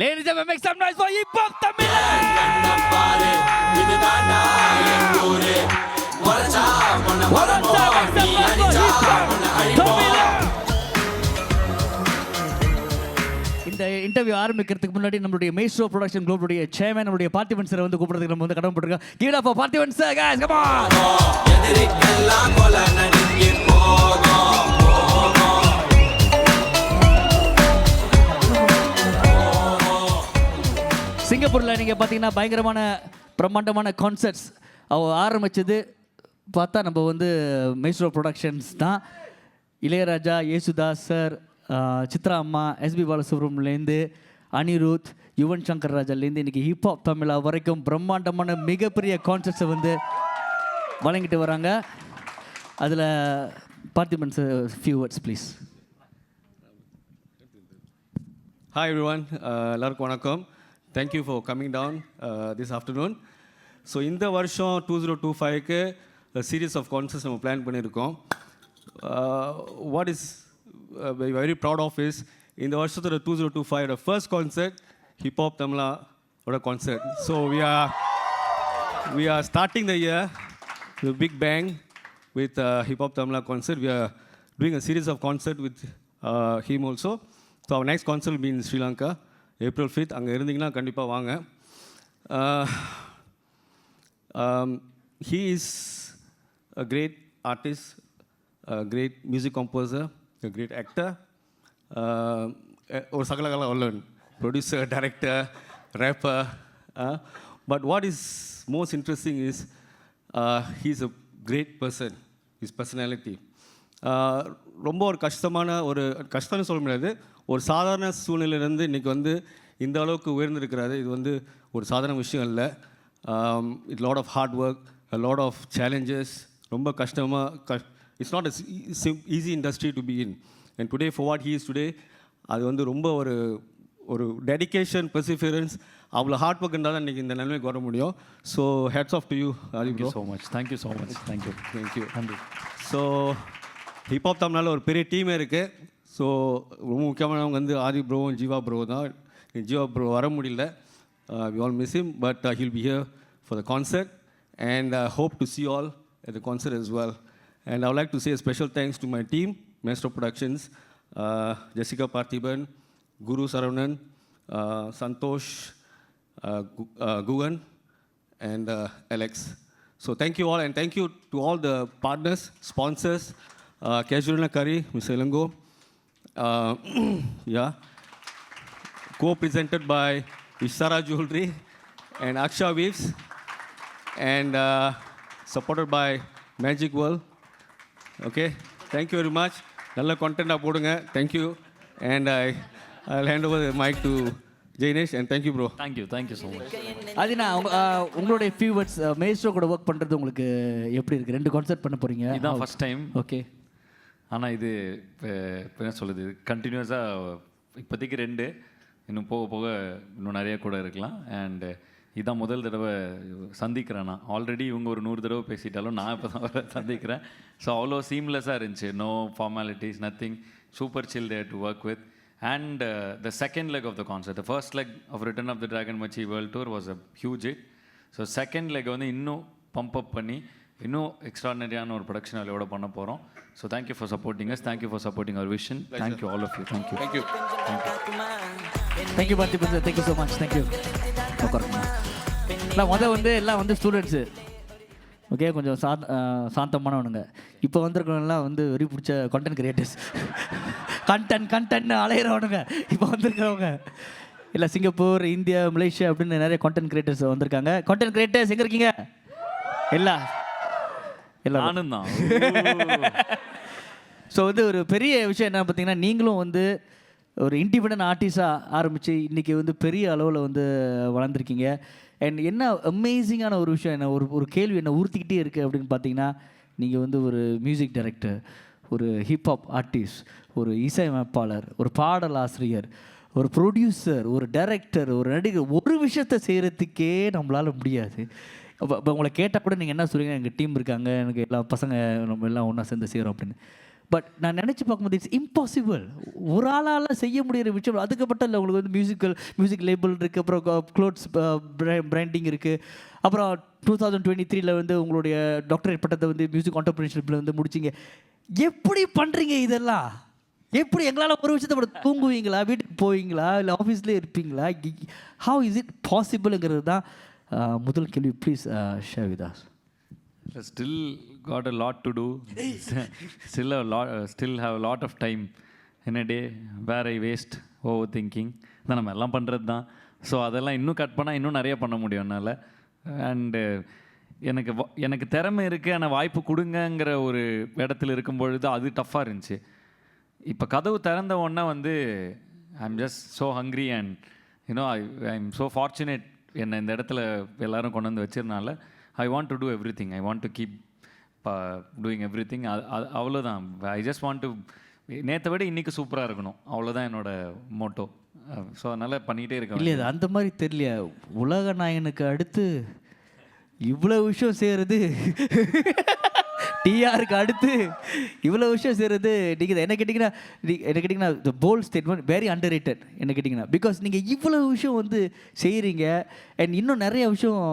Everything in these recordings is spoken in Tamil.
Ladies and gentlemen, make some noise for Hip Hop Tamil. இந்த இன்டர்வியூ ஆரம்பிக்கிறதுக்கு முன்னாடி நம்மளுடைய மேஸ்ட்ரோ ப்ரொடக்ஷன் குரூப்புடைய சேர்மன் நம்மளுடைய பார்த்திபன் சார் வந்து கூப்பிடுறதுக்கு நம்ம வந்து கடமைப்பட்டிருக்கோம். Give it up for Parthiban sir, guys, come on. சிங்கப்பூரில் நீங்கள் பார்த்தீங்கன்னா பயங்கரமான பிரம்மாண்டமான கான்சர்ட்ஸ் ஆரம்பித்தது பார்த்தா நம்ம வந்து மேஸ்ட்ரோ ப்ரொடக்ஷன்ஸ் தான். இளையராஜா, யேசுதாஸ் சார், சித்ரா அம்மா, எஸ்பி பாலசுப்ரமணியன்லேருந்து அனிருத், யுவன் சங்கர் ராஜாலேருந்து இன்றைக்கி ஹிப்ஹாப் தமிழா வரைக்கும் பிரம்மாண்டமான மிகப்பெரிய கான்சர்ட்ஸை வந்து வழங்கிட்டு வராங்க. அதில் Parthiban sir, few words please. Hi everyone, எல்லாருக்கும் வணக்கம். Thank you for coming down this afternoon. So இந்த வருஷம் 2025க்கு series of concerts நம்ம பிளான் பண்ணியிருக்கோம். What is very proud of is இந்த வருஷத்தோட 2025 first concert Hip Hop Tamila ஓட concert. So we are starting the year with a big bang with Hip Hop Tamila concert. We are doing a series of concert with him also. So our next concert will be in Sri Lanka, April 5th. அங்கே இருந்தீங்கன்னா கண்டிப்பாக வாங்க. He is a great artist, a great music composer, a great actor, ஒரு சகலகலா வல்லவன், producer, director, rapper. But what is most interesting is he is a great person, his personality. ரொம்ப ஒரு கஷ்டம்னு சொல்ல முடியாது, ஒரு சாதாரண சூழ்நிலையிலேருந்து இன்றைக்கி வந்து இந்த அளவுக்கு உயர்ந்திருக்கிறாரு. இது வந்து ஒரு சாதாரண விஷயம் இல்லை. It lot of hard work, lot of challenges, ரொம்ப கஷ்டமாக it's not easy industry to be in. And today for what he is today, அது வந்து ரொம்ப ஒரு டெடிக்கேஷன், பெர்சிஃபரன்ஸ், அவ்வளோ ஹார்ட் ஒர்க் இருந்தால் தான் இன்றைக்கி இந்த நிலைமைக்கு வர முடியும். So hats off to you. Thank you so much. Thank you so much. Thank you. நன்றி. ஸோ ஹிப்ஹாப் தமிழ்நாட்டில் ஒரு பெரிய டீமே இருக்குது. ஸோ ரொம்ப முக்கியமானவங்க வந்து ஆதி ப்ரோவும் ஜீவா ப்ரோ தான். ஜீவா ப்ரோ வர முடியல, we all miss him, but he'll be here for the concert, and hope to see you all at the concert as well. And I would like to say a special thanks to my team, Maestro Productions, Jessica Parthiban, Guru Saravanan, Santosh, Gugan, and Alex. So thank you all, and thank you to all the partners, sponsors, Casualina Curry, Mr. Elango, co-presented by Ishara Jewelry and Aksha Weaves, and supported by Magic World. Okay, thank you very much. Nalla content போடுங்க. Thank you, and I'll hand over the mic to Jainesh, and thank you bro. Thank you so much. Adina உங்களுடைய ஃபியூ வேர்ட்ஸ் மேஸ்ட்ரோ கூட ஒர்க் பண்ணுறது உங்களுக்கு எப்படி இருக்குது? 2 கான்சர்ட் பண்ண போகிறீங்க, இதுதான் ஃபர்ஸ்ட் டைம். ஓகே. ஆனால் இது இப்போ என்ன சொல்லுது, கண்டினியூஸாக இப்போதைக்கு 2, இன்னும் போக போக இன்னும் நிறைய கூட இருக்கலாம். அண்டு இதான் முதல் தடவை சந்திக்கிறேன் நான். ஆல்ரெடி இவங்க ஒரு 100 தடவை பேசிட்டாலும் நான் இப்போ தான் சந்திக்கிறேன். ஸோ அவ்வளோ சீம்லெஸ்ஸாக இருந்துச்சு. No formalities, nothing, super chill there to work with. And the second leg of the concert, the first leg of Return of the Dragon Machi World Tour was a huge hit. So second leg வந்து இன்னும் பம்ப் அப் பண்ணி இன்னும் எக்ஸ்ட்ராடினரியான ஒரு ப்ரொடக்ஷன் வேலையோட பண்ண போகிறோம். So thank you for supporting us, thank you for supporting our vision. Thank you all of you. Thank you Parthiban sir, thank you so much. Thank you. நான் வந்து எல்லாம் வந்து ஸ்டூடெண்ட்ஸு, ஓகே, கொஞ்சம் சாந்தமானவனுங்க. இப்போ வந்திருக்கிறவங்கலாம் வந்து வெறி பிடிச்ச கண்டென்ட் கிரியேட்டர்ஸ், கண்டென்ட் அலையிறவனுங்க இப்போ வந்திருக்கிறவங்க. இல்லை, சிங்கப்பூர், இந்தியா, மலேசியா அப்படின்னு நிறைய கண்டென்ட் கிரியேட்டர்ஸ் வந்திருக்காங்க. கண்டென்ட் கிரியேட்டர்ஸ் எங்கே இருக்கீங்க? எல்லாம் நானும் தான். ஸோ வந்து ஒரு பெரிய விஷயம் என்ன பார்த்தீங்கன்னா, நீங்களும் வந்து ஒரு இண்டிபெண்டன்ட் ஆர்டிஸ்டாக ஆரம்பித்து இன்றைக்கி வந்து பெரிய அளவில் வந்து வளர்ந்துருக்கீங்க. அண்ட் என்ன அமேசிங்கான ஒரு விஷயம், என்ன ஒரு கேள்வி என்ன உறுத்திக்கிட்டே இருக்குது அப்படின்னு பார்த்தீங்கன்னா, நீங்கள் வந்து ஒரு மியூசிக் டைரக்டர், ஒரு ஹிப்ஹாப் ஆர்டிஸ்ட், ஒரு இசையமைப்பாளர், ஒரு பாடல் ஆசிரியர், ஒரு ப்ரொடியூசர், ஒரு டைரக்டர், ஒரு நடிகர், ஒரு விஷயத்தை செய்கிறதுக்கே நம்மளால் முடியாது. இப்போ உங்களை கேட்டால் கூட நீங்கள் என்ன சொல்லுவீங்க? எங்கள் டீம் இருக்காங்க, எனக்கு எல்லா பசங்க நம்ம எல்லாம் ஒன்றா சேர்ந்து செய்கிறோம் அப்படின்னு. பட் நான் நினச்சி பார்க்கும்போது இட்ஸ் இம்பாசிபிள். ஒரு ஆளால் செய்ய முடியிற விஷயம். அதுக்கப்பட்ட இல்லை உங்களுக்கு வந்து மியூசிக் லேபிள் இருக்குது, அப்புறம் க்ளோத்ஸ் பிராண்டிங் இருக்குது. அப்புறம் 2023 வந்து உங்களுடைய டாக்டரேட் பட்டத்தை வந்து மியூசிக் ஆண்டர்பிரினர்ஷிப்பில் வந்து முடிச்சிங்க. எப்படி பண்ணுறீங்க இதெல்லாம்? எப்படி எங்களால் ஒரு விஷயத்தை தூங்குவீங்களா, வீட்டுக்கு போவீங்களா, இல்லை ஆஃபீஸ்லேயே இருப்பீங்களா? ஹவு இஸ் இட் பாசிபிள்ங்கிறது தான் முதல் கேள்வி. Please share with us. Still got a lot to do. Still have a lot of time in a day where I waste overthinking. தான் நம்ம எல்லாம் பண்ணுறது தான். ஸோ அதெல்லாம் இன்னும் கட் பண்ணால் இன்னும் நிறைய பண்ண முடியும் என்னால். அண்டு எனக்கு திறமை இருக்குது, ஆனால் வாய்ப்பு கொடுங்கங்கிற ஒரு இடத்துல இருக்கும் பொழுது அது டஃப்பாக இருந்துச்சு. இப்போ கதவு திறந்த உடனே வந்து I am just so hungry and you know I am so fortunate. என்னை இந்த இடத்துல எல்லோரும் கொண்டு வந்து வச்சிருந்தால I want to do everything. I want to keep doing everything. அவ்வளோதான். I just want to நேற்றை விட இன்றைக்கி சூப்பராக இருக்கணும், அவ்வளோதான் என்னோட மோட்டோ. ஸோ அதனால் பண்ணிகிட்டே இருக்கேன். இல்லை அந்த மாதிரி தெரியல. உலக நாயனுக்கு அடுத்து இவ்வளோ விஷயம் செய்கிறது, டிஆருக்கு அடுத்து இவ்வளோ விஷயம் செய்கிறது நீங்கள் என்ன கேட்டிங்கன்னா the bold statement very underrated என்ன கேட்டிங்கன்னா. பிகாஸ் நீங்கள் இவ்வளோ விஷயம் வந்து செய்கிறீங்க அண்ட் இன்னும் நிறைய விஷயம்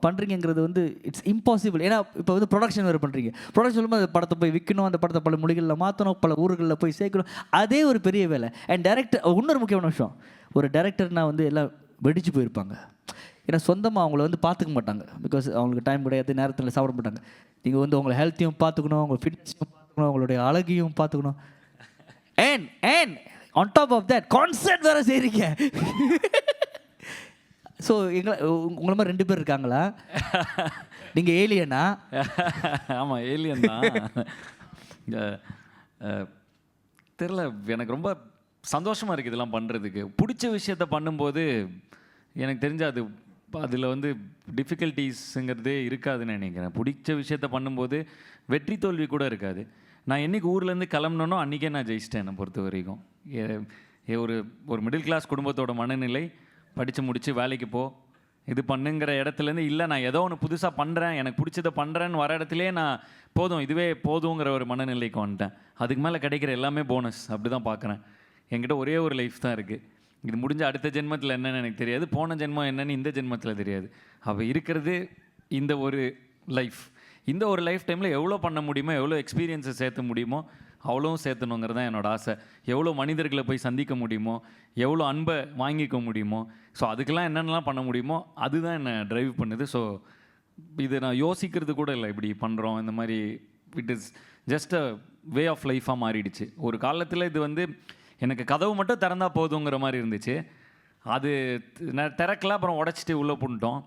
பண்ணுறீங்கிறது வந்து இட்ஸ் இம்பாசிபிள். ஏன்னா இப்போ வந்து ப்ரொடக்ஷன் வேறு பண்ணுறீங்க. ப்ரொடக்ஷன் சொல்லும்போது அந்த படத்தை போய் விற்கணும், அந்த படத்தை பல மொழிகளில் மாற்றணும், பல ஊர்களில் போய் சேர்க்கணும். அதே ஒரு பெரிய வேலை. அண்ட் டேரக்டர் இன்னொரு முக்கியமான விஷயம், ஒரு டேரக்டர்னால் வந்து எல்லாம் வெடிச்சு போயிருப்பாங்க. ஏன்னா சொந்தமாக அவங்கள வந்து பார்த்துக்க மாட்டாங்க. பிகாஸ் அவங்களுக்கு டைம் கிடையாது, நேரத்தில் சாப்பிட மாட்டாங்க. நீங்கள் வந்து உங்களை ஹெல்த்தையும் பார்த்துக்கணும், உங்கள் ஃபிட்னஸையும் பார்த்துக்கணும், உங்களுடைய அழகையும் பார்த்துக்கணும். And on top of that concert வேறு செய்கிறீங்க. ஸோ உங்களை மாதிரி 2 பேர் இருக்காங்களா? நீங்கள் ஏலியனா? ஆமாம், ஏலியன் தான். தெரில, எனக்கு ரொம்ப சந்தோஷமாக இருக்குது இதெல்லாம் பண்ணுறதுக்கு. பிடிச்ச விஷயத்த பண்ணும்போது எனக்கு தெரிஞ்ச அதில் வந்து டிஃபிகல்ட்டிஸுங்கிறதே இருக்காதுன்னு நினைக்கிறேன். பிடிச்ச விஷயத்த பண்ணும்போது வெற்றி தோல்வி கூட இருக்காது. நான் என்றைக்கு ஊர்லேருந்து கிளம்புனோ அன்றைக்கே நான் ஜெயிச்சிட்டேன். என்னை பொறுத்த வரைக்கும் ஒரு மிடில் கிளாஸ் குடும்பத்தோட மனநிலை, படித்து முடித்து வேலைக்கு போ, இது பண்ணுங்கிற இடத்துலேருந்து இல்லை நான் ஏதோ ஒன்று புதுசாக பண்ணுறேன், எனக்கு பிடிச்சதை பண்ணுறேன்னு வர இடத்துலேயே நான் போதும், இதுவே போதுங்கிற ஒரு மனநிலைக்கு வந்துட்டேன். அதுக்கு மேலே கிடைக்கிற எல்லாமே போனஸ். அப்படி தான் பார்க்குறேன். என்கிட்ட ஒரே ஒரு லைஃப் தான் இருக்குது. இது முடிஞ்ச அடுத்த ஜென்மத்தில் என்னென்னு எனக்கு தெரியாது, போன ஜென்மம் என்னென்னு இந்த ஜென்மத்தில் தெரியாது. அவள் இருக்கிறது இந்த ஒரு லைஃப். இந்த ஒரு லைஃப் டைமில் எவ்வளோ பண்ண முடியுமோ, எவ்வளோ எக்ஸ்பீரியன்ஸை சேர்த்த முடியுமோ அவ்வளோவும் சேர்த்தணுங்கிறது தான் என்னோடய ஆசை. எவ்வளோ மனிதர்களை போய் சந்திக்க முடியுமோ, எவ்வளோ அன்பை வாங்கிக்க முடியுமோ, ஸோ அதுக்கெல்லாம் என்னென்னலாம் பண்ண முடியுமோ அதுதான் என்னை ட்ரைவ் பண்ணுது. ஸோ இது நான் யோசிக்கிறது கூட இல்லை, இப்படி பண்ணுறோம் இந்த மாதிரி. It is just a way of லைஃபாக மாறிடுச்சு. ஒரு காலத்தில் இது வந்து எனக்கு கதவு மட்டும் திறந்தால் போதுங்கிற மாதிரி இருந்துச்சு. அது திறக்கல, அப்புறம் உடச்சிட்டு உள்ளே போட்டுட்டோம்.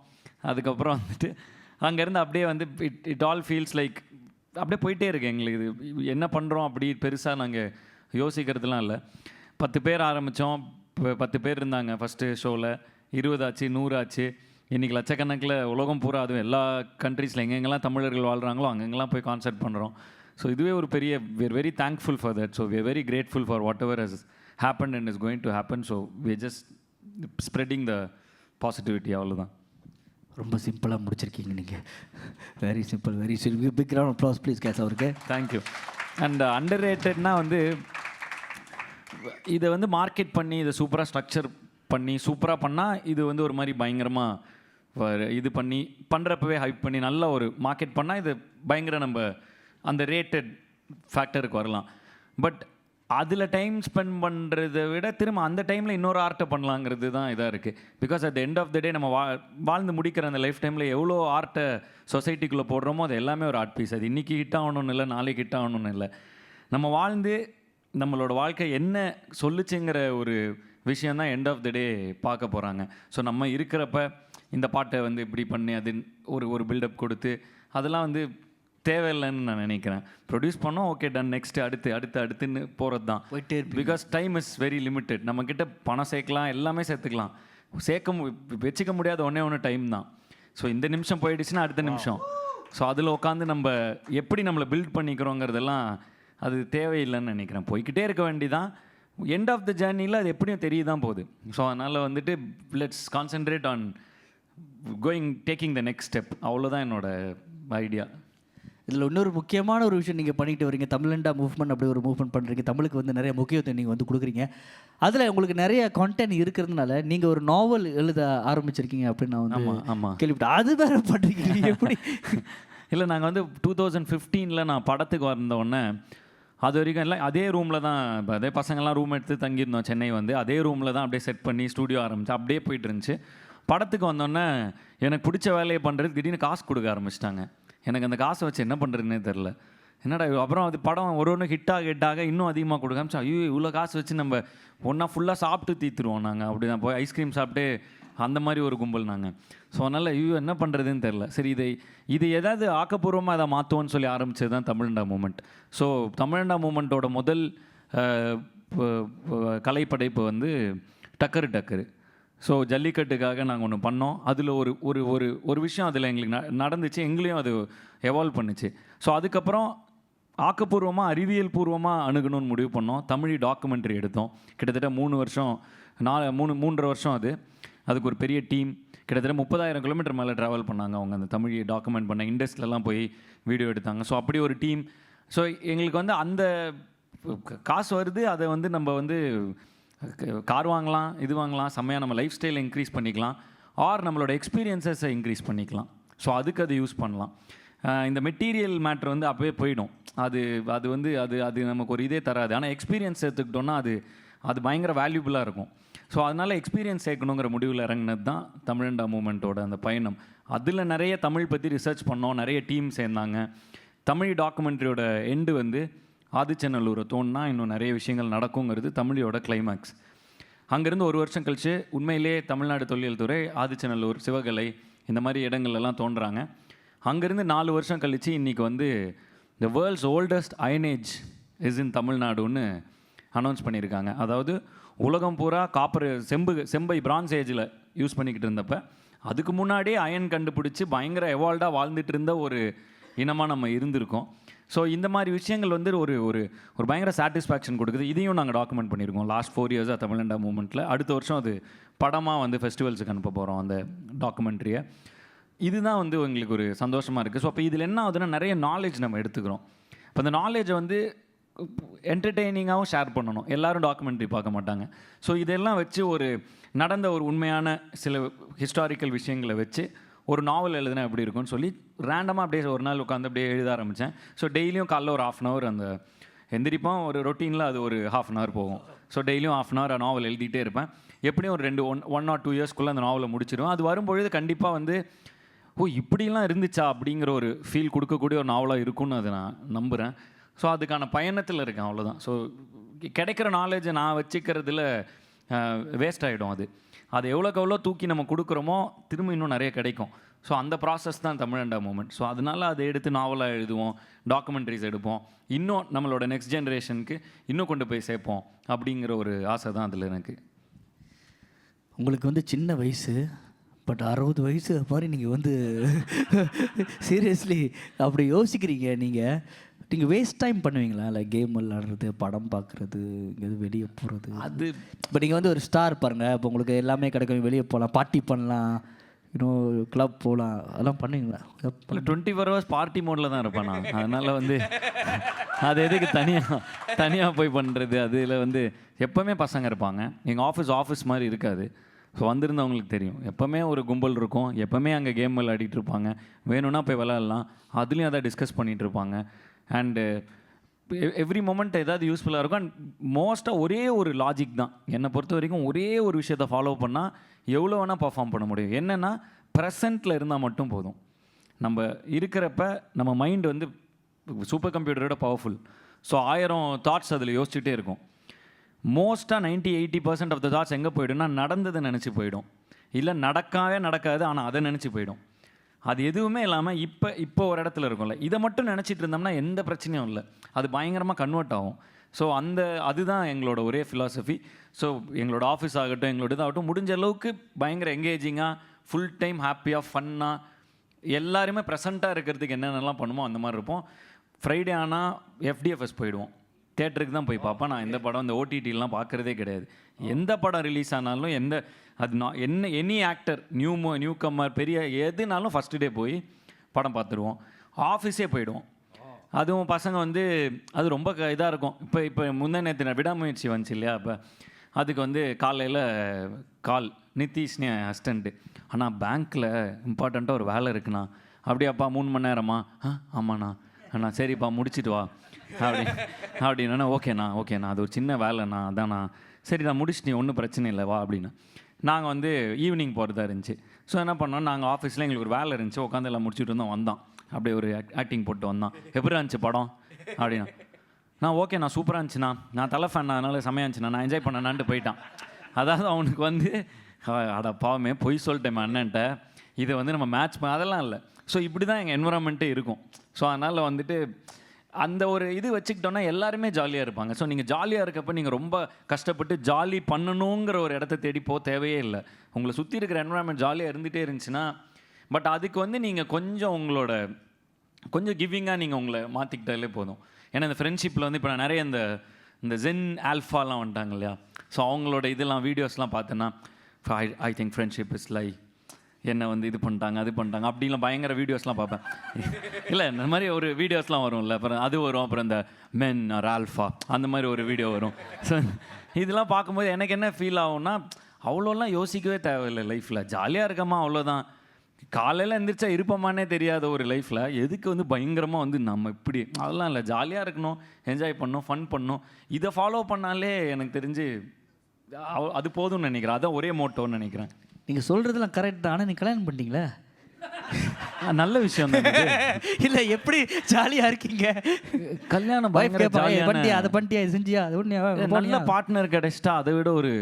அதுக்கப்புறம் வந்துட்டு அங்கேருந்து அப்படியே வந்து இட் ஆல் ஃபீல்ஸ் லைக் அப்படியே போயிட்டே இருக்கு எங்களுக்கு. இது என்ன பண்ணுறோம் அப்படி பெருசாக நாங்கள் யோசிக்கிறதுலாம் இல்லை. 10 பேர் ஆரம்பித்தோம், 10 பேர் இருந்தாங்க ஃபஸ்ட்டு ஷோவில். 20 ஆச்சு, 100 ஆச்சு, இன்றைக்கி லட்சக்கணக்கில் உலகம் பூரா, அதுவும் எல்லா கண்ட்ரீஸில் எங்கெங்கெல்லாம் தமிழர்கள் வாழ்கிறாங்களோ அங்கெங்கெல்லாம் போய் கான்சர்ட் பண்ணுறோம். ஸோ இதுவே ஒரு பெரிய, we are very thankful for that. So we are very grateful for whatever has happened and is going to happen. So we are just spreading the positivity. அவ்வளோதான். ரொம்ப சிம்பிளாக முடிச்சிருக்கீங்க நீங்கள். Very simple, very simple. Big round applause please guys அவருக்கு. தேங்க்யூ. அண்ட் அண்டர் ரேட்டட்னா வந்து இதை வந்து மார்க்கெட் பண்ணி இதை சூப்பராக ஸ்ட்ரக்சர் பண்ணி சூப்பராக பண்ணால் இது வந்து ஒரு மாதிரி பயங்கரமாக இது பண்ணி பண்ணுறப்பவே ஹைப் பண்ணி நல்ல ஒரு மார்க்கெட் பண்ணால் இது பயங்கர நம்ம அந்த ரேட்டட் ஃபேக்டருக்கு வரலாம். பட் அதில் டைம் ஸ்பெண்ட் பண்ணுறதை விட திரும்ப அந்த டைமில் இன்னொரு ஆர்ட்டை பண்ணலாங்கிறது தான் இதாக இருக்குது. Because at the end of the day நம்ம வாழ்ந்து முடிக்கிற அந்த லைஃப் டைமில் எவ்வளோ ஆர்ட்டை சொசைட்டிக்குள்ளே போடுறோமோ அது எல்லாமே ஒரு ஆர்ட் பீஸ். அது இன்றைக்கி ஹிட் ஆகணும்னு இல்லை, நாளைக்கு ஹிட் ஆகணும்னு இல்லை. நம்ம வாழ்ந்து நம்மளோட வாழ்க்கை என்ன சொல்லுச்சுங்கிற ஒரு விஷயந்தான் எண்ட் ஆஃப் த டே பார்க்க போகிறாங்க. ஸோ நம்ம இருக்கிறப்ப இந்த பாட்டை வந்து இப்படி பண்ணி அது ஒரு பில்டப் கொடுத்து அதெல்லாம் வந்து தேவையில்லைன்னு நான் நினைக்கிறேன். ப்ரொடியூஸ் பண்ணோம், ஓகே டன், நெக்ஸ்ட் அடுத்துன்னு போகிறது தான். Because time is very limited. நம்மக்கிட்ட பணம் சேர்க்கலாம், எல்லாமே சேர்த்துக்கலாம், வச்சுக்க முடியாத ஒன்று டைம் தான். ஸோ இந்த நிமிஷம் போயிடுச்சுன்னா அடுத்த நிமிஷம். ஸோ அதில் உட்காந்து நம்ம எப்படி நம்மளை பில்ட் பண்ணிக்கிறோங்கிறதெல்லாம் அது தேவையில்லைன்னு நினைக்கிறேன். போய்கிட்டே இருக்க வேண்டிதான். எண்ட் ஆஃப் த ஜேர்னியில் அது எப்படியும் தெரிய தான் போகுது. ஸோ அதனால் வந்துட்டு let's concentrate on taking the next step. அவ்வளோதான் என்னோட ஐடியா. இதில் இன்னொரு முக்கியமான ஒரு விஷயம் நீங்கள் பண்ணிட்டு வரீங்க, தமிழண்டா மூவ்மெண்ட் அப்படி ஒரு மூவ்மெண்ட் பண்ணுறீங்க, தமிழுக்கு வந்து நிறைய முக்கியத்துவம் நீங்கள் வந்து கொடுக்குறீங்க. அதில் உங்களுக்கு நிறைய கான்டென்ட் இருக்கிறதுனால நீங்கள் ஒரு நாவல் எழுத ஆரம்பிச்சிருக்கீங்க அப்படின்னு நான் வந்து ஆமாம் கேள்விப்பட்டேன். அது வேற பண்ணுறீங்க எப்படி? இல்லை, நாங்கள் வந்து 2015 நான் படத்துக்கு வந்த உடனே அது வரைக்கும் எல்லாம் அதே ரூமில் தான், இப்போ அதே பசங்கள்லாம் ரூம் எடுத்து தங்கியிருந்தோம் சென்னை வந்து. அதே ரூமில் தான் அப்படியே செட் பண்ணி ஸ்டூடியோ ஆரம்பிச்சு அப்படியே போயிட்டு இருந்துச்சு. படத்துக்கு வந்தோடனே எனக்கு பிடிச்ச வேலையை பண்ணுறது திடீர்னு காசு கொடுக்க ஆரம்பிச்சிட்டாங்க. எனக்கு அந்த காசை வச்சு என்ன பண்ணுறதுனே தெரில. என்னடா அப்புறம் அது படம் ஒரு ஒன்று ஹிட்டாக இன்னும் அதிகமாக கொடுக்க ஆரம்பிச்சா, ஐயோ இவ்வளோ காசு வச்சு நம்ம ஒன்றா ஃபுல்லாக சாப்பிட்டு தீத்துருவோம் நாங்கள். அப்படி தான் போய் ஐஸ்கிரீம் சாப்பிட்டு அந்த மாதிரி ஒரு கும்பல் நாங்கள். ஸோ அதனால் ஐயோ என்ன பண்ணுறதுன்னு தெரில. சரி இது எதாவது ஆக்கப்பூர்வமாக அதை மாற்றுவோன்னு சொல்லி ஆரம்பித்தது தான் தமிழண்டா மூமெண்ட். ஸோ தமிழண்டா மூமெண்ட்டோட முதல் கலைப்படைப்பு வந்து டக்கரு டக்கரு. ஸோ ஜல்லிக்கட்டுக்காக நாங்கள் ஒன்று பண்ணோம். அதில் ஒரு ஒரு ஒரு ஒரு விஷயம் அதில் எங்களுக்கு நடந்துச்சு, எங்களையும் அது எவால்வ் பண்ணுச்சு. ஸோ அதுக்கப்புறம் ஆக்கப்பூர்வமாக அறிவியல் பூர்வமாக அணுகணும்னு முடிவு பண்ணோம். தமிழ் டாக்குமெண்ட்ரி எடுத்தோம். கிட்டத்தட்ட 3 வருஷம் 3.5 வருஷம் அதுக்கு ஒரு பெரிய டீம் கிட்டத்தட்ட 30,000 கிலோமீட்டர் மேலே ட்ராவல் பண்ணாங்க அவங்க. அந்த தமிழ் டாக்குமெண்ட் பண்ண இண்டஸ்ட்ரியிலலாம் போய் வீடியோ எடுத்தாங்க. ஸோ அப்படி ஒரு டீம். ஸோ எங்களுக்கு வந்து அந்த காசு வருது, அதை வந்து நம்ம வந்து கார் வாங்கலாம், இது வாங்கலாம், செம்மையாக நம்ம லைஃப் ஸ்டைலை இன்க்ரீஸ் பண்ணிக்கலாம், ஆர் நம்மளோட எக்ஸ்பீரியன்ஸஸை இன்க்ரீஸ் பண்ணிக்கலாம். ஸோ அதுக்கு அதை யூஸ் பண்ணலாம். இந்த மெட்டீரியல் மேட்ரு வந்து அப்போவே போயிடும். அது வந்து அது நமக்கு ஒரு இதே தராது. ஆனால் எக்ஸ்பீரியன்ஸ் எடுத்துக்கிட்டோன்னா அது பயங்கர வேல்யூபுளாக இருக்கும். ஸோ அதனால் எக்ஸ்பீரியன்ஸ் சேர்க்கணுங்கிற முடிவில் இறங்கினது தான் தமிழண்டா மூமெண்ட்டோட அந்த பயணம். அதில் நிறைய தமிழ் பற்றி ரிசர்ச் பண்ணோம், நிறைய டீம் சேர்ந்தாங்க. தமிழ் டாக்குமெண்ட்ரியோட எண்டு வந்து ஆதிச்சநல்லூரை தோணுனா இன்னும் நிறைய விஷயங்கள் நடக்குங்கிறது தமிழோட கிளைமேக்ஸ். அங்கேருந்து ஒரு வருஷம் கழித்து உண்மையிலே தமிழ்நாடு தொல்லியல் துறை ஆதிச்சநல்லூர், சிவகலை இந்த மாதிரி இடங்கள்லாம் தோன்றுறாங்க. அங்கேருந்து 4 வருஷம் கழித்து இன்றைக்கி வந்து the world's oldest iron age is in தமிழ்நாடுன்னு அனௌன்ஸ் பண்ணியிருக்காங்க. அதாவது உலகம் பூரா காப்பர் செம்பை பிரான்ஸ் ஏஜில் யூஸ் பண்ணிக்கிட்டு இருந்தப்போ அதுக்கு முன்னாடியே அயன் கண்டுபிடிச்சி பயங்கர எவால்வ்டாக வாழ்ந்துட்டு இருந்த ஒரு இனமாக நம்ம இருந்திருக்கோம். ஸோ இந்த மாதிரி விஷயங்கள் வந்து ஒரு ஒரு ஒரு பயங்கர சாட்டிஸ்ஃபேக்ஷன் கொடுக்குது. இதையும் நாங்கள் டாக்குமெண்ட் பண்ணியிருக்கோம் லாஸ்ட் 4 இயர்ஸாக தமிழண்டா மூமெண்ட்டில். அடுத்த வருஷம் அது படமாக வந்து ஃபெஸ்டிவல்ஸுக்கு அனுப்ப போகிறோம் அந்த டாக்குமெண்ட்ரியை. இதுதான் வந்து எங்களுக்கு ஒரு சந்தோஷமாக இருக்குது. ஸோ அப்போ இதில் என்ன ஆகுதுன்னா நிறைய நாலேஜ் நம்ம எடுத்துக்கிறோம். இப்போ அந்த நாலேஜை வந்து என்டர்டெய்னிங்காகவும் ஷேர் பண்ணணும். எல்லோரும் டாக்குமெண்ட்ரி பார்க்க மாட்டாங்க. ஸோ இதெல்லாம் வச்சு நடந்த ஒரு உண்மையான சில ஹிஸ்டாரிக்கல் விஷயங்களை வச்சு ஒரு நாவல் எழுதுனா எப்படி இருக்கும்னு சொல்லி ரேண்டமாக அப்படியே ஒரு நாள் உட்காந்து அப்படியே எழுத ஆரம்பித்தேன். ஸோ டெய்லியும் காலைல ஒரு 1/2 hour அந்த எந்திரிப்போம், ஒரு ரொட்டீனில் அது ஒரு 1/2 hour போகும். ஸோ டெய்லியும் 1/2 hour நாவல் எழுதிட்டே இருப்பேன். எப்படியும் ஒரு 1 or 2 yearsக்குள்ளே அந்த நாவலை முடிச்சிடுவேன். அது வரும்பொழுது கண்டிப்பாக வந்து இப்படிலாம் இருந்துச்சா அப்படிங்கிற ஒரு ஃபீல் கொடுக்கக்கூடிய ஒரு நாவலாக இருக்கும்னு அதை நான் நம்புகிறேன். ஸோ அதுக்கான பயணத்தில் இருக்கேன், அவ்வளோதான். ஸோ கிடைக்கிற நாலேஜை நான் வச்சுக்கிறதுல வேஸ்ட் ஆகிடும். அது எவ்வளோக்கு எவ்வளோ தூக்கி நம்ம கொடுக்குறோமோ திரும்ப இன்னும் நிறைய கிடைக்கும். ஸோ அந்த ப்ராசஸ் தான் தமிழண்டா மூமெண்ட். ஸோ அதனால் அதை எடுத்து நாவலாக எழுதுவோம், டாக்குமெண்ட்ரிஸ் எடுப்போம், இன்னும் நம்மளோட நெக்ஸ்ட் ஜென்ரேஷனுக்கு இன்னும் கொண்டு போய் சேர்ப்போம் அப்படிங்கிற ஒரு ஆசை தான் அதில் எனக்கு. உங்களுக்கு வந்து சின்ன வயசு, பட் 60 வயசு மாதிரி நீங்கள் வந்து சீரியஸ்லி அப்படி யோசிக்கிறீங்க. நீங்கள் வேஸ்ட் டைம் பண்ணுவீங்களா? இல்லை கேம் விளாடுறது, படம் பார்க்குறது, எங்கேயாவது வெளியே போகிறது? அது இப்போ நீங்கள் வந்து ஒரு ஸ்டார் பாருங்கள், இப்போ உங்களுக்கு எல்லாமே கிடைக்கும், வெளியே போகலாம், பார்ட்டி பண்ணலாம், இன்னும் கிளப் போகலாம், அதெல்லாம் பண்ணுவீங்களா? 24 hours பார்ட்டி மோடில் தான் இருப்பேன் நான். அதனால் வந்து அது எதுக்கு தனியாக போய் பண்ணுறது? அதில் வந்து எப்போவுமே பசங்க இருப்பாங்க. எங்கள் ஆஃபீஸ் மாதிரி இருக்காது. ஸோ வந்திருந்தவங்களுக்கு தெரியும், எப்போவுமே ஒரு கும்பல் இருக்கும், எப்போவுமே அங்கே கேம் விளையாடிட்டு இருப்பாங்க, வேணும்னா போய் விளையாடலாம், அதுலேயும் அதை டிஸ்கஸ் பண்ணிகிட்டு இருப்பாங்க. அண்டு எவ்ரி மொமெண்ட் ஏதாவது யூஸ்ஃபுல்லாக இருக்கும். அண்ட் மோஸ்ட்டாக ஒரே ஒரு லாஜிக் தான் என்னை பொறுத்த வரைக்கும். ஒரே ஒரு விஷயத்தை ஃபாலோ பண்ணால் எவ்வளோ வேணால் பர்ஃபார்ம் பண்ண முடியும். என்னென்னா ப்ரெசண்ட்டில் இருந்தால் மட்டும் போதும். நம்ம இருக்கிறப்ப நம்ம மைண்ட் வந்து சூப்பர் கம்ப்யூட்டரோட பவர்ஃபுல். ஸோ 1000 தாட்ஸ் அதில் யோசிச்சுட்டே இருக்கும். மோஸ்ட்டாக 90-80% ஆஃப் த தாட்ஸ் எங்கே போய்டும்னா நடந்ததை நினச்சி போயிடும், இல்லை நடக்காது ஆனால் அதை நினச்சி போயிடும். அது எதுவுமே இல்லாமல் இப்போ ஒரு இடத்துல இருக்கும்ல, இதை மட்டும் நினச்சிட்டு இருந்தோம்னா எந்த பிரச்சனையும் இல்லை, அது பயங்கரமாக கன்வெர்ட் ஆகும். ஸோ அதுதான் எங்களோட ஒரே ஃபிலாசபி. ஸோ எங்களோட ஆஃபீஸ் ஆகட்டும், எங்களோட இதாகட்டும், முடிஞ்ச அளவுக்கு பயங்கர எங்கேஜிங்காக, ஃபுல் டைம் ஹாப்பியாக, ஃபன்னாக, எல்லாருமே ப்ரெசண்ட்டாக இருக்கிறதுக்கு என்னென்னலாம் பண்ணுமோ அந்த மாதிரி இருப்போம். ஃப்ரைடே ஆனால் FDFS போயிடுவோம், தேட்டருக்கு தான் போய் பார்ப்பேன். நான் இந்த படம் இந்த OTTலாம் பார்க்குறதே கிடையாது. எந்த படம் ரிலீஸ் ஆனாலும் எனி ஆக்டர், நியூ கம்மர், பெரிய எதுனாலும் ஃபஸ்ட்டு டே போய் படம் பார்த்துருவோம். ஆஃபீஸே போயிடுவோம். அதுவும் பசங்க வந்து அது ரொம்ப இதாக இருக்கும். இப்போ முந்தா நேற்று விடாமுயற்சி வந்துச்சு இல்லையா, அப்போ அதுக்கு வந்து காலையில் கால் நிதிஷ்னு அசிஸ்டண்ட்டு, ஆனால் பேங்க்கில் இம்பார்ட்டண்ட்டாக ஒரு வேலை இருக்குண்ணா. அப்படியாப்பா 3 மணி நேரமா? ஆமாண்ணா. அண்ணா சரிப்பா முடிச்சிட்டு வா அப்படின்னா ஓகேண்ணா அது ஒரு சின்ன வேலைண்ணா, அதாண்ணா. சரி நான் முடிச்சிட்டு ஒன்றும் பிரச்சனை இல்லை வா அப்படின்னு. நாங்கள் வந்து ஈவினிங் போகிறதா இருந்துச்சு. ஸோ என்ன பண்ணோம், நாங்கள் ஆஃபீஸில் எங்களுக்கு ஒரு வேலை இருந்துச்சு, உட்காந்து எல்லாம் முடிச்சுட்டு இருந்தோம். வந்தான் அப்படியே ஒரு ஆக்டிங் போட்டு வந்தான். எப்படி இருந்துச்சு படம் அப்படின்னா, நான் சூப்பராக இருந்துச்சுண்ணா, நான் தலை ஃபேன், அதனால செமையாக இருந்துச்சுண்ணா, நான் என்ஜாய் பண்ணேன்னான்ட்டு போயிட்டான். அதாவது அவனுக்கு வந்து அட பாவமே பொய் சொல்லிட்டேன் அண்ணன்ட்ட, இதை வந்து நம்ம மேட்ச் அதெல்லாம் இல்லை. ஸோ இப்படி தான் எங்கள் என்விரான்மெண்ட்டே இருக்கும். ஸோ அதனால் வந்துட்டு அந்த ஒரு இது வச்சுக்கிட்டோன்னா எல்லாருமே ஜாலியாக இருப்பாங்க. ஸோ நீங்கள் ஜாலியாக இருக்கப்போ நீங்கள் ரொம்ப கஷ்டப்பட்டு ஜாலி பண்ணணுங்கிற ஒரு இடத்த தேடி போக தேவையே இல்லை. உங்களை சுற்றி இருக்கிற என்விரான்மெண்ட் ஜாலியாக இருந்துகிட்டே இருந்துச்சுன்னா, பட் அதுக்கு வந்து நீங்கள் கொஞ்சம் கிவிங்காக நீங்கள் உங்களை மாற்றிக்கிட்டாலே போதும். ஏன்னா இந்த ஃப்ரெண்ட்ஷிப்பில் வந்து இப்போ நான் நிறைய இந்த ஜென் ஆல்ஃபாலாம் வந்துட்டாங்க இல்லையா, ஸோ அவங்களோட இதெல்லாம் வீடியோஸ்லாம் பார்த்தேன்னா, ஐ திங்க் ஃப்ரெண்ட்ஷிப் இஸ் லை, என்னை வந்து இது பண்ணிட்டாங்க அது பண்ணிட்டாங்க அப்படின்லாம் பயங்கர வீடியோஸ்லாம் பார்ப்பேன். இல்லை இந்த மாதிரி ஒரு வீடியோஸ்லாம் வரும்ல, அப்புறம் அது வரும், அப்புறம் இந்த மென் ஆர் ஆல்ஃபா அந்த மாதிரி ஒரு வீடியோ வரும். ஸோ இதெல்லாம் பார்க்கும்போது எனக்கு என்ன ஃபீல் ஆகும்னா, அவ்வளோலாம் யோசிக்கவே தேவையில்லை லைஃப்பில், ஜாலியாக இருக்கமா அவ்வளோதான். காலையில் எந்திரிச்சா இருப்போமானே தெரியாத ஒரு லைஃப்பில் எதுக்கு வந்து பயங்கரமாக வந்து நம்ம இப்படி, அதெல்லாம் இல்லை, ஜாலியாக இருக்கணும், என்ஜாய் பண்ணணும், ஃபன் பண்ணணும். இதை ஃபாலோ பண்ணாலே எனக்கு தெரிஞ்சு அது போதும்னு நினைக்கிறேன். அதான் ஒரே மோட்டோன்னு நினைக்கிறேன். நீங்கள் சொல்கிறதுலாம் கரெக்ட் தான், ஆனால் நீங்கள் கல்யாணம் பண்ணிட்டீங்களா? நல்ல விஷயம் தான். இல்லை எப்படி ஜாலியாக இருக்கீங்க? கல்யாணம் பண்ணிட்டியா, அதை பண்ணிட்டியா, இது செஞ்சியா, அது ஒன்று நல்ல பார்ட்னர் கிடைச்சிட்டா அதை விட ஒரு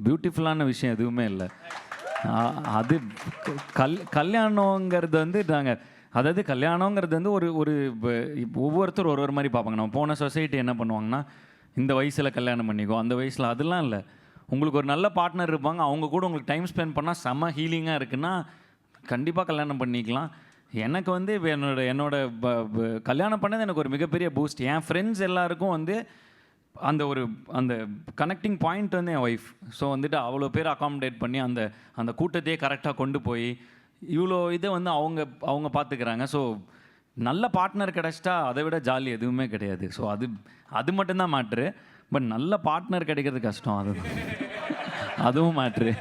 பியூட்டிஃபுல்லான விஷயம் எதுவுமே இல்லை. அது கல்யாணங்கிறது வந்து அதாவது கல்யாணங்கிறது வந்து ஒரு ஒவ்வொருத்தர் ஒரு மாதிரி பார்ப்பாங்க. நம்ம போன சொசைட்டி என்ன பண்ணுவாங்கன்னா, இந்த வயசில் கல்யாணம் பண்ணிக்கோ, அந்த வயசில், அதெல்லாம் இல்லை. உங்களுக்கு ஒரு நல்ல பார்ட்னர் இருப்பாங்க, அவங்க கூட உங்களுக்கு டைம் ஸ்பெண்ட் பண்ணால் செம்ம ஹீலிங்காக இருக்குன்னா கண்டிப்பாக கல்யாணம் பண்ணிக்கலாம். எனக்கு வந்து என்னோட கல்யாணம் பண்ணது எனக்கு ஒரு மிகப்பெரிய பூஸ்ட். என் ஃப்ரெண்ட்ஸ் எல்லாருக்கும் வந்து அந்த கனெக்டிங் பாயிண்ட் வந்து என் ஒய்ஃப். ஸோ வந்துட்டு அவ்வளோ பேர் அகாமடேட் பண்ணி அந்த கூட்டத்தையே கரெக்டாக கொண்டு போய் இவ்வளோ இதை வந்து அவங்க பார்த்துக்கிறாங்க. ஸோ நல்ல பார்ட்னர் கிடச்சிட்டா அதை விட ஜாலி எதுவுமே கிடையாது. ஸோ அது மட்டும்தான் மேட்ரு. பட் நல்ல பார்ட்னர் கிடைக்கிறது கஷ்டம், அதுவும் மேட்ரு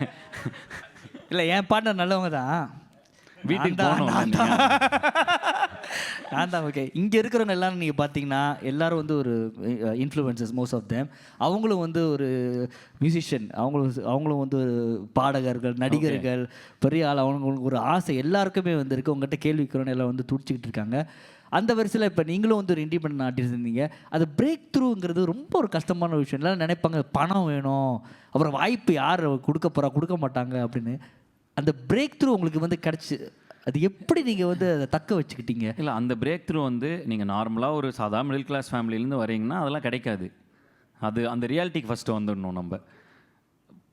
இல்லை. என் பார்ட்னர் நல்லவங்க தான், வீட்டுக்கு போகணும் நான் தான். ஓகே, இங்கே இருக்கிறவங்க எல்லாரும் நீங்கள் பார்த்தீங்கன்னா எல்லாரும் வந்து ஒரு இன்ஃப்ளூயன்சஸ், மோஸ்ட் ஆஃப் தேம். அவங்களும் வந்து ஒரு மியூசிஷியன், அவங்களும் வந்து ஒரு பாடகர்கள், நடிகர்கள், பெரிய ஆள். அவங்களுக்கு ஒரு ஆசை எல்லாருக்குமே வந்து இருக்குது. உங்கள்கிட்ட கேள்வி கேட்குறோன்னு எல்லாம் வந்து துடிச்சிக்கிட்டு இருக்காங்க. அந்த வரிசையில் இப்போ நீங்களும் வந்து ஒரு இண்டிபெண்டன்ட் ஆர்டிஸ்ட் இருந்தீங்க. அது பிரேக் த்ரூங்கிறது ரொம்ப ஒரு கஷ்டமான விஷயம். எல்லாம் நினைப்பாங்க பணம் வேணும், அப்புறம் வாய்ப்பு யார் கொடுக்க போகிறா, கொடுக்க மாட்டாங்க அப்படின்னு. அந்த பிரேக் த்ரூ உங்களுக்கு வந்து கிடச்சி, அது எப்படி நீங்கள் வந்து அதை தக்க வச்சுக்கிட்டீங்க? இல்லை, அந்த பிரேக் த்ரூ வந்து நீங்கள் நார்மலாக ஒரு சாதாரண மிடில் கிளாஸ் ஃபேமிலியிலேருந்து வரீங்கன்னா அதெல்லாம் கிடைக்காது. அந்த ரியாலிட்டிக்கு ஃபஸ்ட்டு வந்துடணும். நம்ம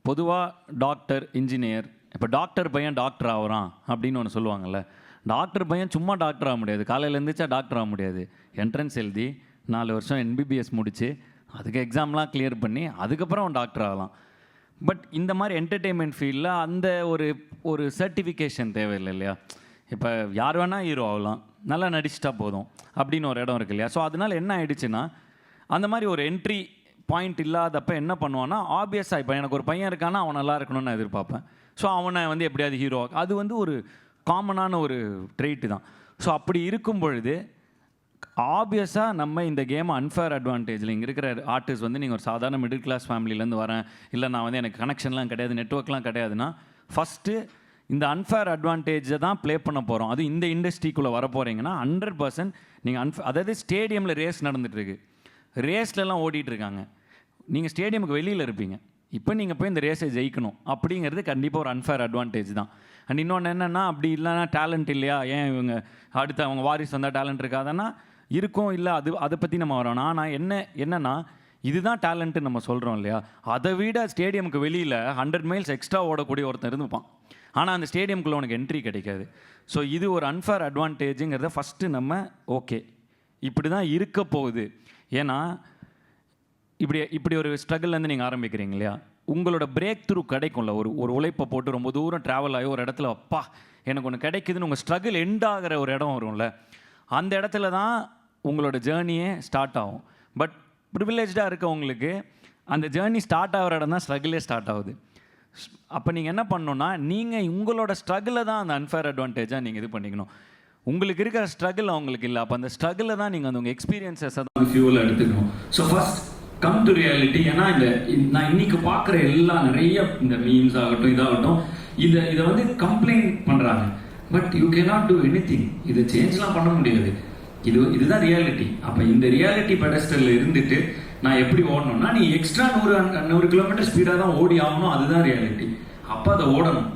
பொதுவாக டாக்டர், இன்ஜினியர், இப்போ டாக்டர் பையன் டாக்டர் ஆகிறான் அப்படின்னு ஒன்று சொல்லுவாங்கள்ல. டாக்டர் பையன் சும்மா டாக்டர் ஆக முடியாது, காலையில் இருந்துச்சா டாக்டர் ஆக முடியாது. என்ட்ரன்ஸ் எழுதி 4 வருஷம் NBBS முடித்து அதுக்கு எக்ஸாம்லாம் கிளியர் பண்ணி அதுக்கப்புறம் அவன் டாக்டர் ஆகலாம். பட் இந்த மாதிரி என்டர்டெயின்மெண்ட் ஃபீல்டில் அந்த ஒரு சர்டிஃபிகேஷன் தேவையில்லை இல்லையா. இப்போ யார் வேணால் ஹீரோ ஆகலாம், நல்லா நடிச்சிட்டா போதும் அப்படின்னு ஒரு இடம் இருக்கு இல்லையா. ஸோ அதனால் என்ன ஆயிடுச்சுன்னா, அந்த மாதிரி ஒரு என்ட்ரி பாயிண்ட் இல்லாதப்போ என்ன பண்ணுவான்னா, ஆப்வியஸாக இப்போ எனக்கு ஒரு பையன் இருக்கான்னா அவன் நல்லா இருக்கணும்னு நான் எதிர்பார்ப்பேன். ஸோ அவனை வந்து எப்படியாவது ஹீரோ, அது வந்து ஒரு காமனான ஒரு ட்ரெயிட்டு தான். ஸோ அப்படி இருக்கும் பொழுது ஆப்வியஸாக நம்ம இந்த கேமை அன்ஃபேர் அட்வான்டேஜில் இங்கே இருக்கிற ஆர்டிஸ்ட் வந்து, நீங்கள் ஒரு சாதாரண மிடில் கிளாஸ் ஃபேமிலியிலேருந்து வரேன், இல்லை நான் வந்து எனக்கு கனெக்ஷன்லாம் கிடையாது, நெட்ஒர்க்லாம் கிடையாதுன்னா, ஃபஸ்ட்டு இந்த அன்ஃபேர் அட்வான்டேஜை தான் ப்ளே பண்ண போகிறோம். அது இந்த இண்டஸ்ட்ரிக்குள்ளே வர போகிறீங்கன்னா 100% நீங்கள் அதாவது ஸ்டேடியமில் ரேஸ் நடந்துகிட்ருக்கு, ரேஸ்லலாம் ஓடிட்டுருக்காங்க, நீங்கள் ஸ்டேடியமுக்கு வெளியில் இருப்பீங்க. இப்போ நீங்கள் போய் இந்த ரேஸை ஜெயிக்கணும் அப்படிங்கிறது கண்டிப்பாக ஒரு அன்ஃபேர் அட்வான்டேஜ் தான். அண்ட் இன்னொன்று என்னென்னா, அப்படி இல்லைன்னா டேலண்ட் இல்லையா, ஏன் இவங்க அடுத்து அவங்க வாரிசு வந்தால் டேலண்ட் இருக்காதுன்னா இருக்கும், இல்லை அதை பற்றி நம்ம வரோம். ஆனால் என்னென்னா இதுதான் டேலண்ட்டு நம்ம சொல்கிறோம் இல்லையா. அதை விட ஸ்டேடியமுக்கு வெளியில் 100 மைல்ஸ் எக்ஸ்ட்ரா ஓடக்கூடிய ஒருத்தர் இருந்துப்பான், ஆனால் அந்த ஸ்டேடியமுக்குள்ளே உனக்கு என்ட்ரி கிடைக்காது. ஸோ இது ஒரு அன்ஃபேர் அட்வான்டேஜுங்கிறத ஃபஸ்ட்டு நம்ம ஓகே இப்படி தான் இருக்க போகுது. ஏன்னா இப்படி ஒரு ஸ்ட்ரகிள்லேருந்து நீங்கள் ஆரம்பிக்கிறீங்க இல்லையா, உங்களோட பிரேக் த்ரூ கிடைக்கும்ல. ஒரு உழைப்பை போட்டு ரொம்ப தூரம் ட்ராவல் ஆகி ஒரு இடத்துல அப்பா எனக்கு ஒன்று கிடைக்குதுன்னு உங்கள் ஸ்ட்ரகிள் எண்ட் ஆகிற ஒரு இடம் வரும்ல, அந்த இடத்துல தான் உங்களோட ஜேர்னியே ஸ்டார்ட் ஆகும். பட் ப்ரிவிலேஜாக இருக்கவங்களுக்கு அந்த ஜேர்னி ஸ்டார்ட் ஆகிற இடம் தான் ஸ்ட்ரகிளே ஸ்டார்ட் ஆகுது. அப்போ நீங்கள் என்ன பண்ணணுன்னா, நீங்கள் உங்களோட ஸ்ட்ரகிளை தான் அந்த அன்ஃபேர் அட்வான்டேஜாக நீங்கள் இது பண்ணிக்கணும். உங்களுக்கு இருக்கிற ஸ்ட்ரகிள் அவங்களுக்கு இல்லை. அப்போ அந்த ஸ்ட்ரகிளில் தான் நீங்கள் அந்த உங்கள் எக்ஸ்பீரியன்ஸஸை தான் ஃபியூவலாக எடுத்துக்கணும். So first come to reality. ஏன்னா நான் இன்னைக்கு பார்க்குற நிறைய இந்த மீம்ஸ் ஆகட்டும் இதாகட்டும், இதை வந்து கம்ப்ளைண்ட் பண்ணுறாங்க. But you cannot do anything. இதை சேஞ்ச்லாம் பண்ண முடியாது. இதுதான் ரியாலிட்டி. அப்போ இந்த ரியாலிட்டி பெடஸ்டலில் இருந்துட்டு நான் எப்படி ஓடணும்னா, நீ எக்ஸ்ட்ரா 100 கிலோமீட்டர் ஸ்பீடாக தான் ஓடி ஆகணும். அதுதான் ரியாலிட்டி. அப்போ அதை ஓடணும்.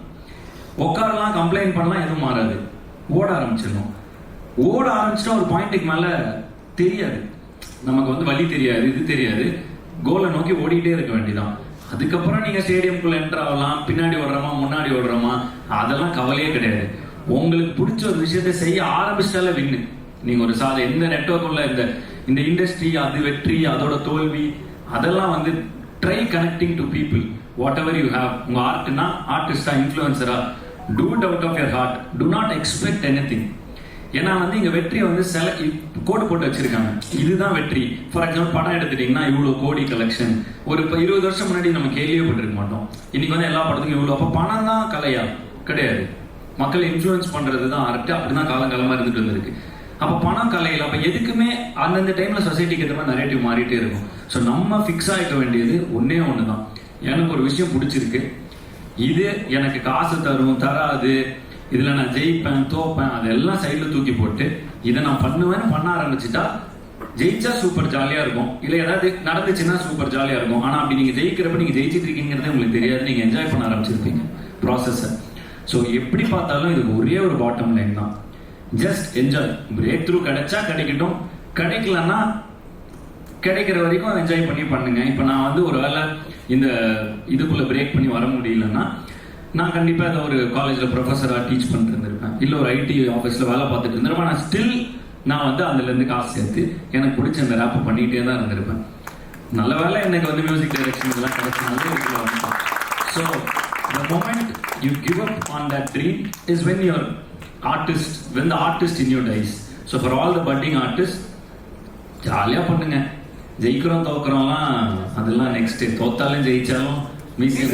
உட்காரலாம், கம்ப்ளைண்ட் பண்ணலாம், எதுவும் மாறாது. ஓட ஆரம்பிச்சிடணும். ஓட ஆரம்பிச்சுட்டா ஒரு பாயிண்ட்டுக்கு மேலே தெரியாது, நமக்கு வந்து வழி தெரியாது, இது தெரியாது. கோலை நோக்கி ஓடிக்கிட்டே இருக்க வேண்டியதான். அதுக்கப்புறம் நீங்கள் ஸ்டேடியம்குள்ளே என்டர் ஆகலாம், பின்னாடி ஓடுறோமா முன்னாடி ஓடுறோமா அதெல்லாம் கவலையே கிடையாது. உங்களுக்கு பிடிச்ச ஒரு விஷயத்தை செய்ய ஆரம்பிச்சிட்டாலே வின்னு. நீங்கள் ஒரு எந்த நெட்வொர்க் உள்ள இந்த இண்டஸ்ட்ரி, அது வெற்றி அதோட தோல்வி அதெல்லாம் வந்து try connecting to people. Whatever you have. உங்கள் ஆர்ட்னா ஆர்டிஸ்டா இன்ஃப்ளூயன்சரா, do it out of your heart. Do not expect anything. ஏன்னா வந்து இங்கே வெற்றியை வந்து கோடு போட்டு வச்சிருக்காங்க, இதுதான் வெற்றி. ஃபார் எக்ஸாம்பிள் படம் எடுத்துட்டீங்கன்னா இவ்வளோ கோடி கலெக்ஷன். ஒரு 20 வருஷம் முன்னாடி நம்ம கேள்விப்பட்டிருக்க மாட்டோம். இன்னைக்கு வந்து எல்லா படத்துக்கும் இவ்வளோ. அப்போ பணம் தான் கலையா? கிடையாது. மக்களை இன்ஃப்ளூயன்ஸ் பண்ணுறது தான் ஆர்ட். அப்படிதான் காலங்காலமாக இருந்துட்டு வந்திருக்கு. அப்போ பணம் கலையில். அப்போ எதுக்குமே அந்தந்த டைமில் சொசைட்டிக்கு ஏற்ற மாதிரி நரேட்டிவ் மாறிட்டே இருக்கும். ஸோ நம்ம ஃபிக்ஸ் ஆகிக்க வேண்டியது ஒன்றே ஒன்று தான். எனக்கு ஒரு விஷயம் பிடிச்சிருக்கு, இது எனக்கு காசு தரும் தராது, இதில் நான் ஜெயிப்பேன் தோப்பேன் அதெல்லாம் சைடில் தூக்கி போட்டு இதை நான் பண்ணுவேன்னு பண்ண ஆரம்பிச்சுட்டா, ஜெயிச்சா சூப்பர் ஜாலியாக இருக்கும். இல்லை ஏதாவது நடந்துச்சுன்னா சூப்பர் ஜாலியாக இருக்கும். ஆனால் அப்படி நீங்கள் ஜெயிக்கிறப்ப நீங்கள் ஜெயிச்சிட்டு இருக்கீங்கிறதே உங்களுக்கு தெரியாது. நீங்கள் என்ஜாய் பண்ண ஆரம்பிச்சிருப்பீங்க ப்ராசஸை. ஸோ எப்படி பார்த்தாலும் இதுக்கு ஒரே ஒரு பாட்டம் லைன் தான், ஜஸ்ட் என்ஜாய். பிரேக் த்ரூ கிடைச்சா கிடைக்கட்டும், கிடைக்கலன்னா கிடைக்கிற வரைக்கும் என்ஜாய் பண்ணி பண்ணுங்க. இப்போ நான் வந்து ஒரு வேளை இந்த இதுக்குள்ளே பிரேக் பண்ணி வர முடியலன்னா, நான் கண்டிப்பாக ஏதோ ஒரு காலேஜில் ப்ரொஃபஸராக டீச் பண்ணிட்டு இருந்திருப்பேன், இல்லை ஒரு ஐடி ஆஃபீஸில் வேலை பார்த்துட்டு இருந்திருப்பேன். நான் ஸ்டில் நான் வந்து அதுலேருந்து காசு சேர்த்து எனக்கு பிடிச்ச அந்த ரேப்பை பண்ணிகிட்டே தான் இருந்திருப்பேன். நல்ல வேலை எனக்கு வந்து மியூசிக் டைரக்ஷன் இதெல்லாம் கிடைச்சனாலே இதுல வந்து. So the moment you give up on that dream is when the artist in you dies. So for all the budding artists, ஜாலியாக பண்ணுங்க. ஜெயிக்கிறோம் தோக்குறோம்லாம் அதெல்லாம் நெக்ஸ்ட். தோத்தாலும் ஜெயிச்சாலும் மியூசிக்